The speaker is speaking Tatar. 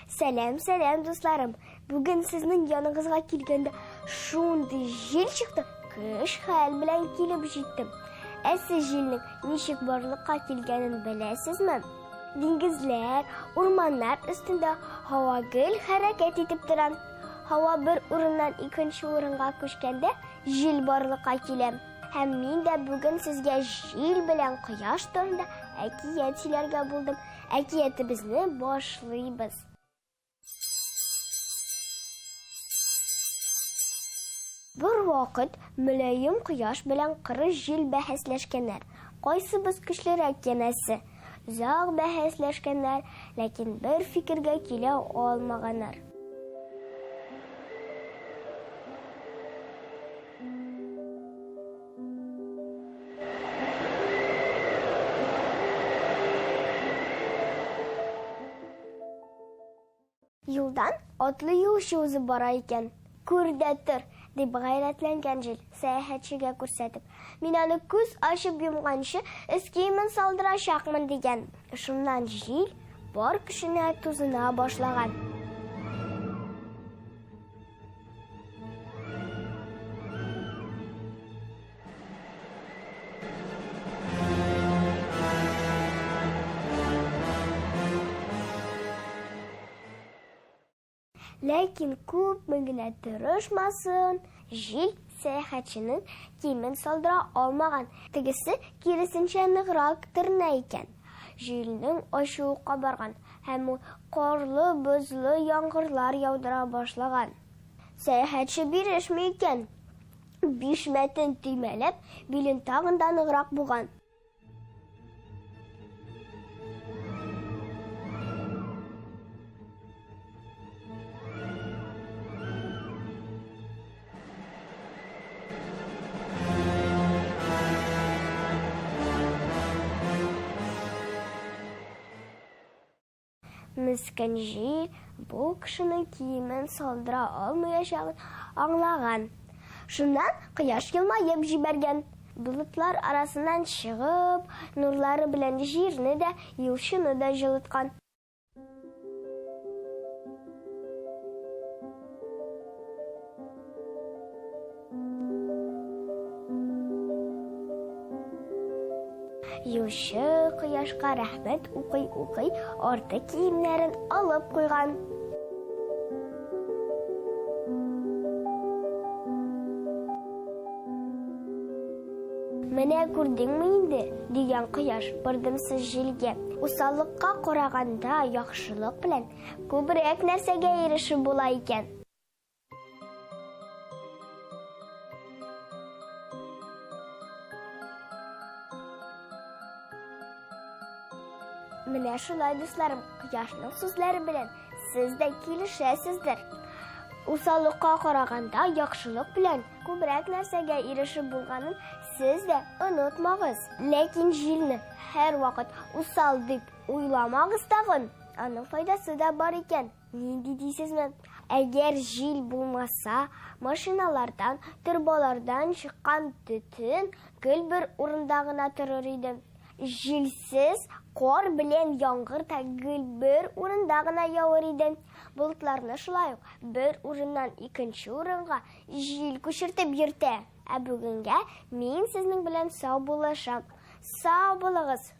Сәлем, дусларым. Бүген сезнең яныңызга килгәндә шундый җил чыкты, кыш хәл белән килеп җиттем. Сез җилнең ничек барлыкка килгәнен беләсезме? Диңгезләр, урманнар өстендә һава гел хәрәкәт итеп тора. Һава бер урыннан икенче урынга күчкәндә җил барлыкка килә. Һәм мин дә бүген сезгә җил белән кояш турында әкият сөйләргә булдым. Әкиятебезне башлыйбыз. Бер вакыт мөлаем кояш белән кырыс җил бәхәсләшкәннәр. Кайсыбыз көчлерәк янәсе? Зак бәхәсләшкәннәр, ләкин бер фикергә килә алмаганнар. Юлдан атлы юлчы узып бара икән. Күрдә тор, дип гайрәтләнгән җил сәяхәтчегә күрсәтеп. Мин аны күз ачып йомганчы эскимен салдырачакмын дигән. Шуннан җил бар кешенә тузына башлаган. Ләкин күпме генә тырышмасын, җил сәяхәтченең киемен салдыра алмаган. Тегесе киресенчә ныграк тырна икән. Җилнең ачуы кабарган һәм ул карлы, бозлы яңгырлар яудыра башлаган. Сәяхәтче бирешми икән. Бишмәтен төймәләп, билен тагын да ныграк буган. Мискән җил бу кешенең киемен салдыра алмаячагын аңлаган. Шуннан кояш елмаеп җибәргән. Болытлар арасыннан чыгып, нурлары белән җирне дә, юлчыны да җылыткан. Юлчы кояшка рәхмәт укый, арты киемнәрен алып куйган. Менә күрдеңме инде, дигән кояш бардымсыз җилгә. Усаллыкка караганда яхшылык белән күбрәк нәрсәгә ирешеп була икән. Менә шулай, дусларым, кояшның сүзләре белән сез дә килешәсездер. Усаллыкка караганда яхшылык белән күбрәк нәрсәгә ирешеп булганын сез дә онытмагыз. Ләкин җилне һәрвакыт усал дип уйламагыз тагын. Аның файдасы да бар икән. Нинди дисезме? Әгәр җил булмаса, машиналардан, турбалардан чыккан төтен гел бер урында гына торыр иде. Җилсез кар белән яңгыр да гел бер урында гына явыр иде. Болытларны шулай ук бер урыннан икенче урынга җил күчертеп йөртә. Ә бүгенгә мин сезнең белән сау булышам. Сау булыгыз!